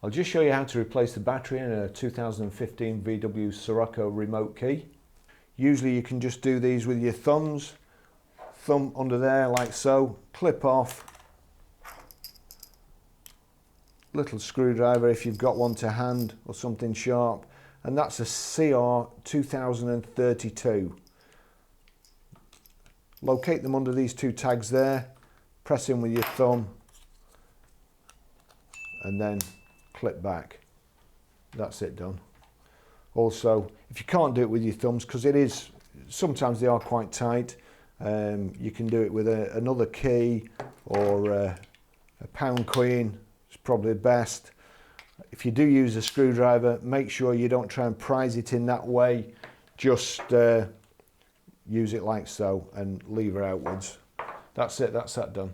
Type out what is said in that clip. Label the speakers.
Speaker 1: I'll just show you how to replace the battery in a 2015 VW Scirocco remote key. Usually you can just do these with your thumbs. Thumb under there like so, clip off. Little screwdriver if you've got one to hand or something sharp. And that's a CR 2032. Locate them under these two tags there. Press in with your thumb. And then clip back. That's it done. Also, if you can't do it with your thumbs, because sometimes they are quite tight, you can do it with another key or a pound queen. It's probably best. If you do use a screwdriver, make sure you don't try and prise it in that way. Just use it like so and lever outwards. That's it, that's that done.